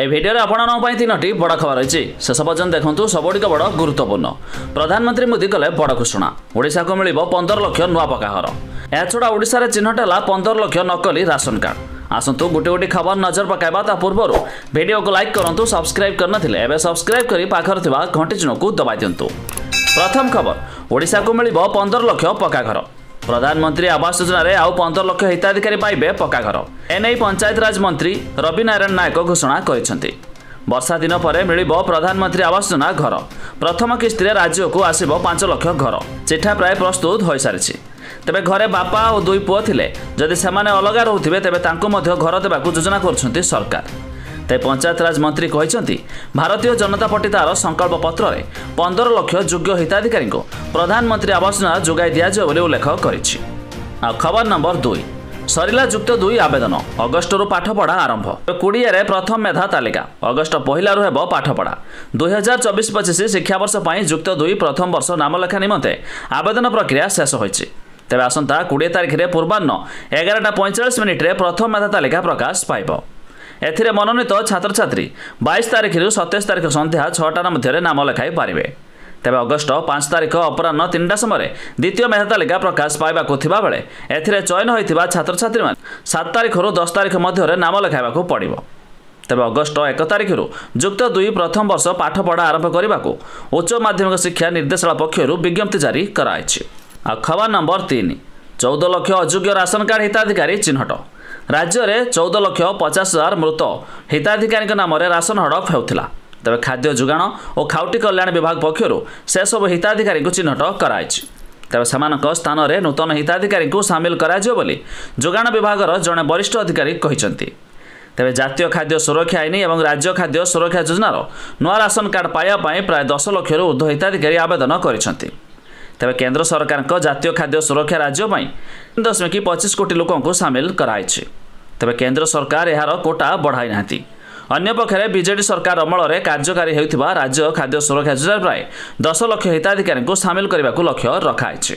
ए video आपण तीनोटी बड़ खबर रही शेष पर्यटन देखूँ सबुक बड़ गुरुत्वपूर्ण। प्रधानमंत्री मोदी कले बड़ घोषणा ओडिशा को मिल 15 लाख नुआ पक्का घर। एछड़ा ओडिशा चिन्हट है 15 लाख नकली राशन कार्ड। आसतु गोटे गोटे खबर नजर पकाइबा ता पूर्व वीडियो को लाइक करूँ सब्सक्राइब करनथिले एबे सब्सक्राइब करी पाखर थिबा घंटी चिन्ह को दबाई दियंतु। प्रथम खबर ओडिशा को मिल 15 लाख पक्का घर। प्रधानमंत्री आवास योजना रे आउ 15 लाख हिताधिकारी पाइबे पक्का घर। एने पंचायत राज मंत्री रवि नारायण नायक घोषणा करिसेंति। वर्षा दिन पर मिलिबो प्रधानमंत्री आवास योजना घर। प्रथम किस्ती रे राज्य को आसीबो 5 लाख घर। चिठा प्राय प्रस्तुत हो सारिछि। तेबे घरे बापा और 2 पुओ थिले जदि सेमाने अलगा रहउथिबे तेबे तांको मध्य घर देबाकू योजना करछंती सरकार। तेज पंचायत राज मंत्री कहते भारतीय जनता पार्टी तार संकल्प पत्र में 15 लाख योग्य हिताधिकारी को प्रधानमंत्री आवास योजना जोगाई दिजाव बोली उल्लेख करिछि। खबर नंबर 2 सरिला युक्त 2 आवेदन अगस्ट पाठपढ़ा आरंभ। 20 प्रथम मेधा तालिका अगस्ट 1 हेब पाठपढ़ा। 2024-25 शिक्षावर्ष पर युक्त 2 प्रथम वर्ष नामलेखा निमंते आवेदन प्रक्रिया शेष होइछि। तेज आसंता 20 तारिख में पूर्वाह्न 11:45 प्रथम मेधा तालिका प्रकाश पाइब। एथिरे मनोनीत छात्र छात्री 22 तारिख रु 27 तारिख संध्या 6टा मध्य नाम लेखाई पारे। तेज अगस्ट 5 तारिख अपराह्न 3टा समय द्वितीय मेधा तालिका प्रकाश पाइबा बेले एथिरे चयन होइथिबा छात्र छात्री 7 तारिख रु 10 तारिख मध्य नाम लेखाइबाकू पड़िबो। तेज अगस्ट 1 तारिख रु युक्त 2 प्रथम वर्ष पाठपढ़ा आरंभ करने उच्च माध्यमिक शिक्षा निर्देशालय पक्षर विज्ञप्ति जारी कराइछि। खबर नंबर 3 14 लाख अयोग्य राशन कार्ड हिताधिकारी चिन्हट। राज्य में 14,50,000 मृत हिताधिकारी नाम राशन हड़प होता। तेज खाद्य जोगाण और खाउटी कल्याण विभाग पक्षर से सब हिताधिकारी चिन्हट कराई। तेज से स्थान में नूतन हिताधिकारी सामिल कर जोगाण विभाग जड़े वरिष्ठ अधिकारी कहते। तेज जातीय खाद्य सुरक्षा आईन और राज्य खाद्य सुरक्षा योजनार नुआ राशन कार्ड पाइबा प्राय 10 लाख ऊर्ध्व हिताधिकारी आवेदन कर। तेज केंद्र सरकार जातीय खाद्य सुरक्षा राज्य 3.25 कोटी लोक सामिल कराई। तेज केंद्र सरकार यार कोटा बढ़ाई नांती। अन्य पक्षरे बीजेडी सरकार अमल में कार्यकारी होता राज्य खाद्य सुरक्षा योजना प्राय 10 लाख हिताधिकारी सामिल करने को लक्ष्य रखाई।